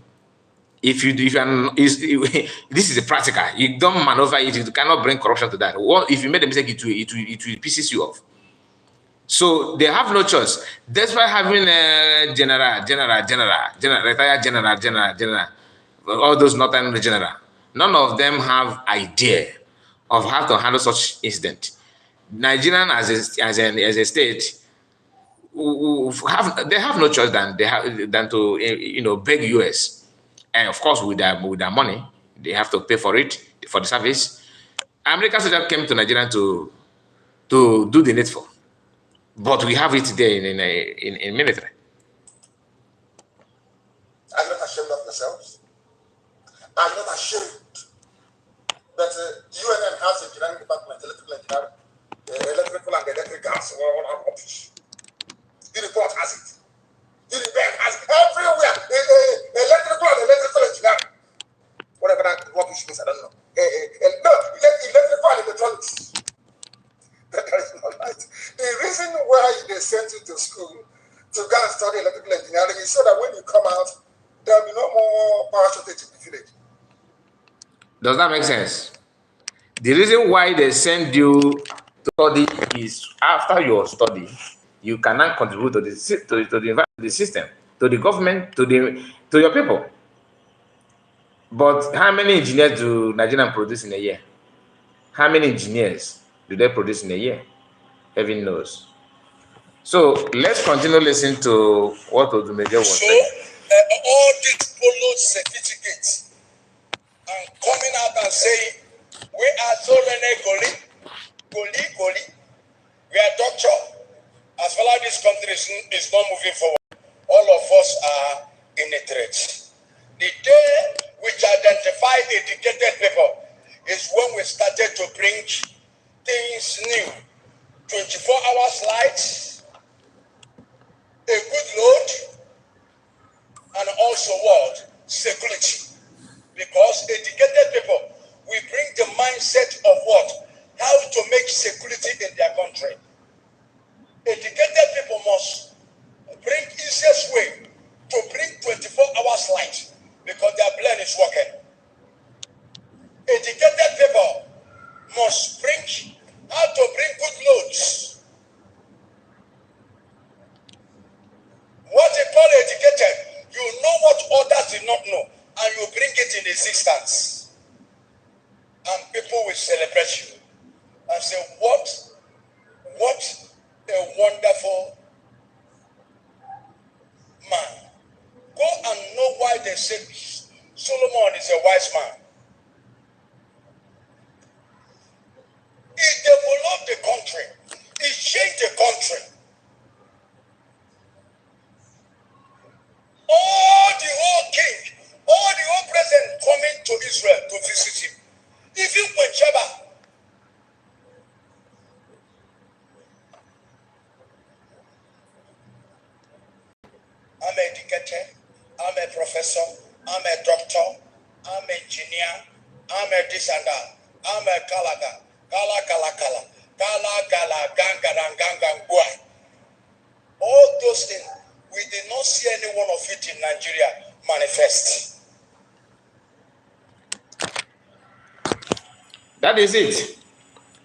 If you this is a practical, you don't maneuver it, you cannot bring corruption to that. If you make a mistake, it will pieces you off. So they have no choice. Despite having a retired general, all those northern general, none of them have idea of how to handle such incident. Nigerian as a state, they have no choice than to beg US, and of course with their money they have to pay for it, for the service. American soldiers came to Nigeria to do the needful, but we have it there in military. I'm not ashamed of themselves. I'm not ashamed that UNN has engineering department, electrical and electricals, all our office. The report has it. The report has it everywhere. Electrical and electrical engineering. Whatever that rubbish means, I don't know. No, electrical and electronics. That is not right. The reason why they sent you to school to go and study electrical engineering is so that when you come out, there will be no more power shortage in the village. Does that make sense? The reason why they send you to study is after your study, you cannot contribute to the system, to the government, to your people. But how many engineers do Nigerians produce in a year? How many engineers do they produce in a year? Heaven knows. So let's continue listening to what Odumege was saying. All these polo certificates and coming out and saying, we are so Goli, we are doctor. As far as this country is not moving forward, all of us are in a threat. The day which identified educated people is when we started to bring things new. 24-hour slides, a good load, and also what? Security. Because educated people, we bring the mindset of what? How to make security in their country. Educated people must bring easiest way to bring 24-hour slides because their brain is working. Educated people must bring how to bring good loads. What they call educated, you know what others did not know, and you bring it in existence. And people will celebrate you and say, what a wonderful man. Go and know why they said Solomon is a wise man. He developed the country. He changed the country. All the whole king, all the whole president coming to Israel to visit him. Even when Sheba, I'm educated, I'm a professor, I'm a doctor, I'm an engineer, I'm a this and that, I'm a kalaga, kala, gang, boy. All those things, we did not see any one of it in Nigeria manifest. That is it.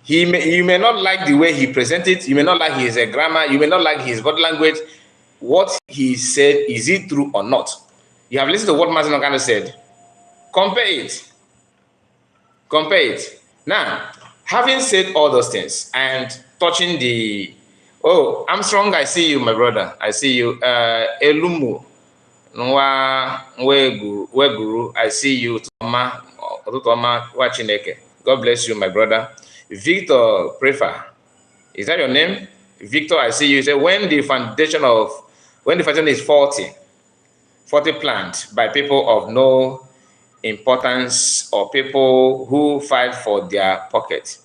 You may not like the way he presented, you may not like his grammar, you may not like his body language. What he said, is it true or not? You have listened to what Martin Okano said. Compare it. Now, having said all those things and touching the, oh, Armstrong, I see you, my brother. I see you. Elumu, Weguru, I see you. Toma, Wachineke. God bless you, my brother. Victor Prefer, is that your name? Victor, I see you. You say when the foundation is faulty planned by people of no importance or people who fight for their pocket.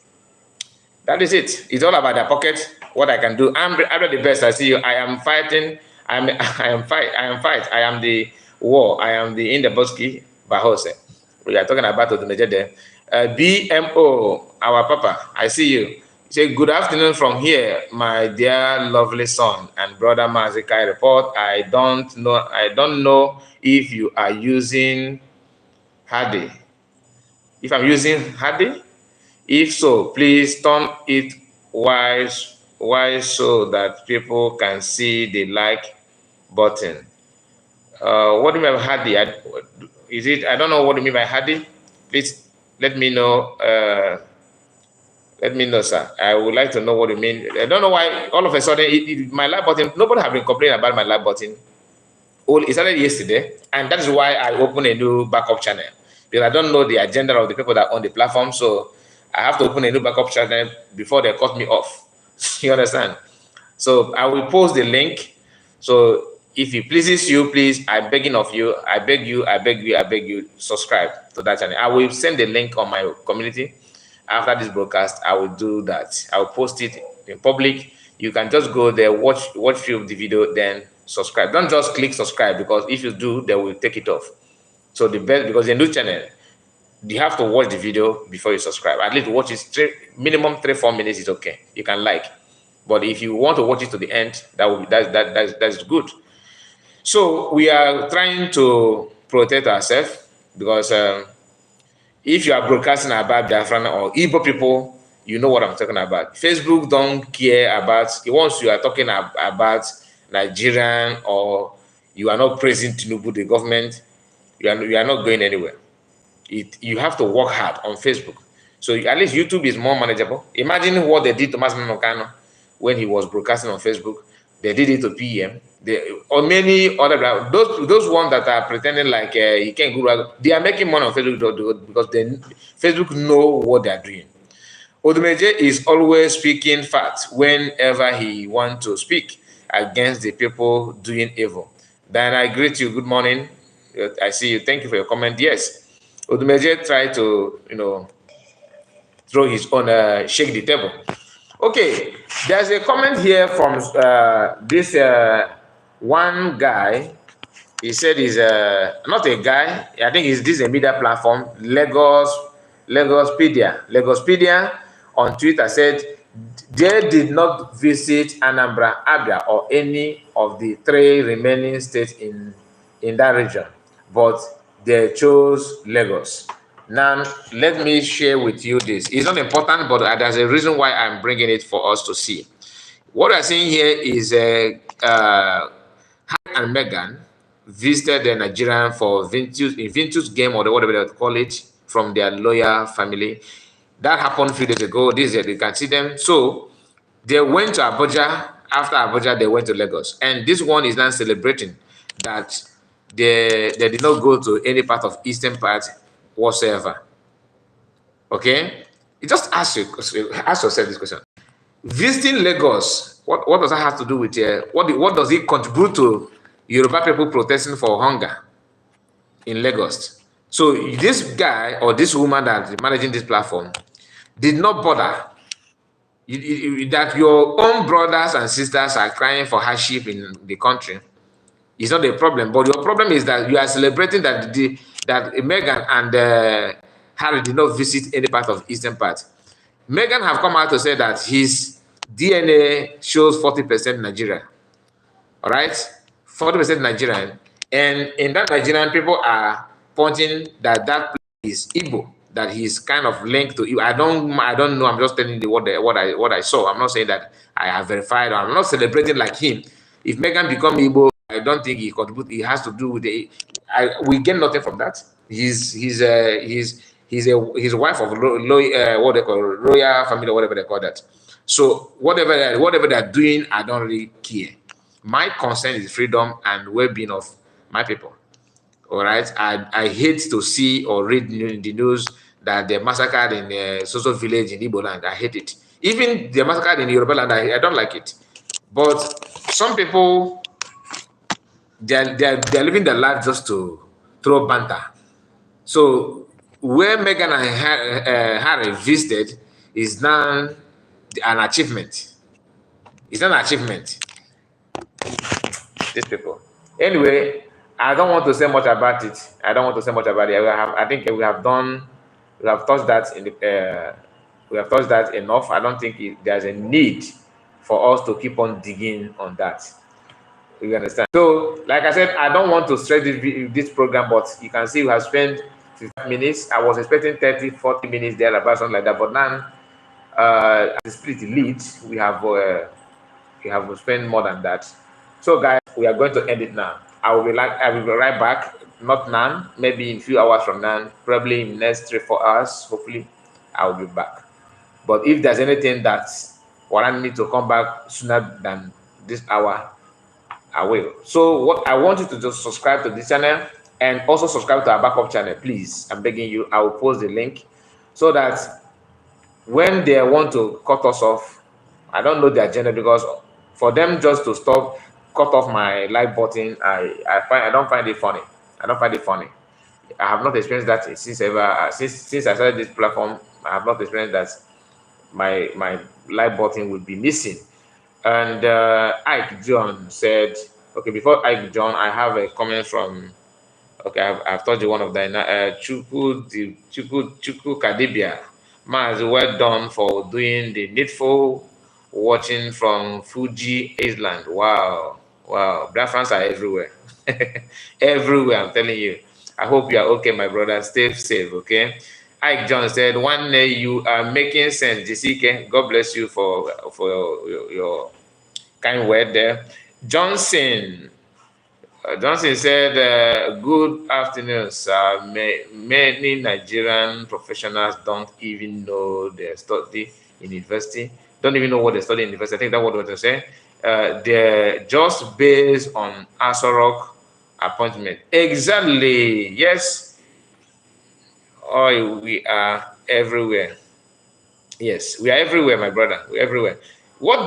That is it. It's all about their pocket. What I can do. I'm the best. I see you. I am fighting. I am the war. I am the in the Boski Bahose. We are talking about Odumeje there. BMO, our Papa. I see you. Say good afternoon from here, my dear lovely son and brother Mazikai report. I don't know if you are using Hardy. If I'm using Hardy, if so, please turn it wise so that people can see the like button. What do you mean by Hardy? Is it? I don't know what you mean by Hardy. Please let me know. Let me know, sir. I would like to know what you mean. I don't know why all of a sudden my like button. Nobody have been complaining about my like button. It started yesterday, and that is why I opened a new backup channel, because I don't know the agenda of the people that own the platform. So I have to open a new backup channel before they cut me off. You understand? So I will post the link. So if it pleases you, please, I'm begging of you, I beg you, subscribe to that channel. I will send the link on my community. After this broadcast, I will do that. I will post it in public. You can just go there, watch few of the video, then subscribe. Don't just click subscribe, because if you do, they will take it off. So the best, because the new channel, you have to watch the video before you subscribe. At least watch it minimum 3-4 minutes is okay. You can like, but if you want to watch it to the end, that's good. So we are trying to protect ourselves, because if you are broadcasting about Biafran or Igbo people, you know what I'm talking about. Facebook don't care about, once you are talking about Nigerian, or you are not praising Tinubu, the government, you are not going anywhere. You have to work hard on Facebook. So at least YouTube is more manageable. Imagine what they did to Masman Mokano when he was broadcasting on Facebook. They did it to PM. Or many other, those ones that are pretending like he can't go, they are making money on Facebook because Facebook know what they are doing. Odumeje is always speaking facts whenever he wants to speak against the people doing evil. Then I greet you. Good morning. I see you. Thank you for your comment. Yes, Odumeje tried to, throw his own, shake the table. Okay, there's a comment here from this one guy. He said he's not a guy. I think this is a media platform, Lagospedia on Twitter said they did not visit Anambra, Abia, or any of the 3 remaining states in that region, but they chose Lagos. Now, let me share with you this. It's not important, but there's a reason why I'm bringing it for us to see. What I'm seeing here is Harry and Meghan visited the Nigerian for Vintage game, or whatever they call it, from their lawyer family. That happened a few days ago. This year, you can see them. So they went to Abuja. After Abuja, they went to Lagos. And this one is now celebrating that they did not go to any part of eastern part whatsoever. Okay? You just ask yourself this question. Visiting Lagos, what does that have to do with what does it contribute to Yoruba people protesting for hunger in Lagos? So this guy or this woman that is managing this platform did not bother that your own brothers and sisters are crying for hardship in the country. It's not a problem, but your problem is that you are celebrating that Meghan and Harry did not visit any part of eastern part. Meghan have come out to say that his DNA shows 40% Nigerian. All right, 40% Nigerian, and in that Nigerian, people are pointing that place is Igbo, that he's kind of linked to Igbo. I don't know. I'm just telling you what I saw. I'm not saying that I have verified, or I'm not celebrating like him. If Meghan become Igbo, I don't think he contribute. It has to do with we get nothing from that. He's wife of what they call royal family, or whatever they call that. So whatever they're doing, I don't really care. My concern is freedom and well-being of my people. All right. I hate to see or read in the news that they massacred in a social village in Igbo land. I hate it. Even the massacred in Yoruba land, I don't like it. But some people, they're living their life just to throw banter. So where Meghan and Harry visited is now an achievement. It's not an achievement. These people. Anyway, I don't want to say much about it. I don't want to say much about it. I think we have touched that we have touched that enough. I don't think there's a need for us to keep on digging on that. You understand? So, like I said, I don't want to stretch this program, but you can see we have spent 55 minutes. I was expecting 30, 40 minutes there, about something like that. But now, as the split leads, we have spent more than that. So, guys, we are going to end it now. I will be right back. Not now, maybe in a few hours from now, probably in the next 3-4 hours. Hopefully, I will be back. But if there's anything that warrant me to come back sooner than this hour, I will. So what I want you to just subscribe to this channel and also subscribe to our backup channel, please. I'm begging you. I will post the link so that when they want to cut us off, I don't know the agenda, because for them just to cut off my like button, I don't find it funny. I don't find it funny. I have not experienced that since I started this platform. I have not experienced that my like button will be missing. And Ike John said, okay, before Ike John, I have a comment from, okay, I've told you one of them, Chuku Kadibia. Maz, well done for doing the needful, watching from Fuji Island. Wow, Biafrans are everywhere. Everywhere, I'm telling you. I hope you are okay, my brother. Stay safe, okay? Ike John said, one day you are making sense, JCK. God bless you for your kind word there. Johnson said, good afternoon, sir. Many Nigerian professionals don't even know they study in university. Don't even know what they study in university. I think that's what they say. They're just based on Asorok appointment. Exactly. Yes. Oh, we are everywhere. Yes, we are everywhere, my brother. We're everywhere. What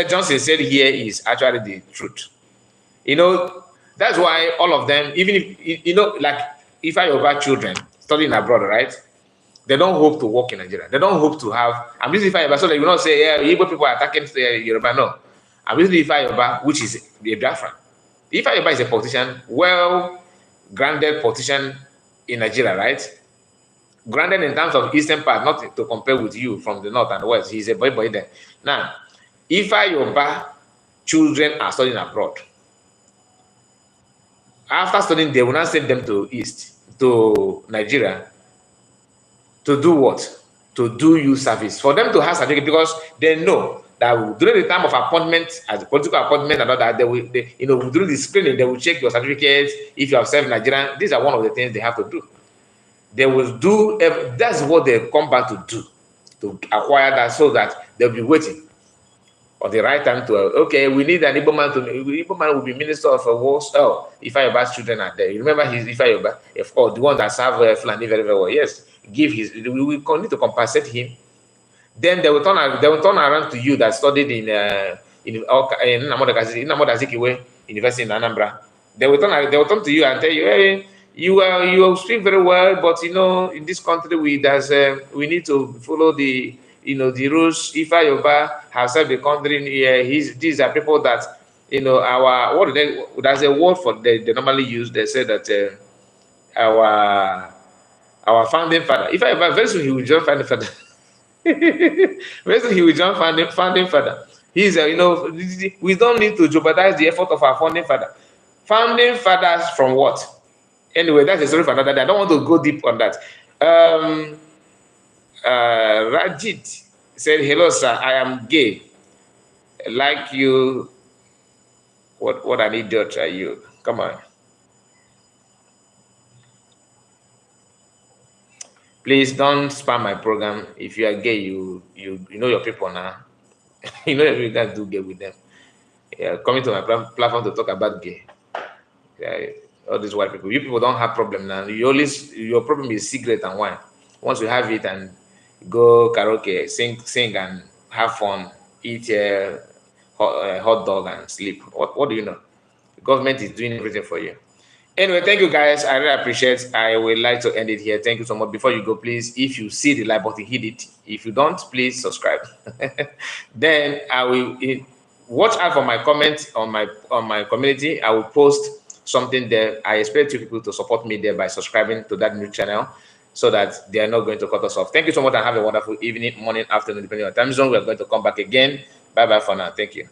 Johnson said here is actually the truth. You know, that's why all of them, even if like if I have children studying abroad, right? They don't hope to work in Nigeria. They don't hope to have. I'm using Ifa Yoruba so that you will not say, yeah, Igbo people are attacking Yoruba. No, I'm using Ifa Yoruba, which is a Biafran. Ifa Yoruba is a politician, well-grounded politician in Nigeria, right? Granted, in terms of eastern part, not to compare with you from the north and the west, he's a boy there. Now, if Yoruba children are studying abroad, after studying, they will not send them to Nigeria, to do what? To do youth service. For them to have certificate, because they know that during the time of appointment, as a political appointment and all that, during the screening, they will check your certificates if you have served Nigeria. These are one of the things they have to do. They will do, that's what they come back to do, to acquire that, so that they'll be waiting for the right time to, okay, we need an Igbo man Igbo man will be minister of wars. Oh, Ifa Yoruba's children are there. You remember his Ifa Yoruba? Of course, the one that served Fulani very, very well. Yes, we will need to compensate him. Then they will turn around to you that studied in Namodazikiwe University in Anambra. They will turn to you and tell you, hey, you speak very well, but in this country we need to follow the the rules. Ifa Yoruba has served the country. These are people that there's a word for they normally use. They say that our founding father. Ifa Yoruba, very soon he will join founding father. Very soon he will join founding father. He's we don't need to jeopardize the effort of our founding father. Founding fathers from what? Anyway, that's a story for another day. I don't want to go deep on that. Rajit said, hello, sir. I am gay. Like you. What an idiot are you? Come on. Please don't spam my program. If you are gay, you know your people now. You know you guys do gay with them. Yeah, coming to my platform to talk about gay. Yeah, all these white people. You people don't have problem now. Your problem is cigarette and wine. Once you have it and go karaoke, sing and have fun, eat hot dog and sleep. What do you know? The government is doing everything for you. Anyway, thank you guys. I really appreciate it. I would like to end it here. Thank you so much. Before you go, please, if you see the like button, hit it. If you don't, please subscribe. Then I will watch out for my comments on my community. I will post something there. I expect you people to support me there by subscribing to that new channel so that they are not going to cut us off. Thank you so much and have a wonderful evening, morning, afternoon, depending on time zone. We're going to come back again. Bye-bye for now. Thank you.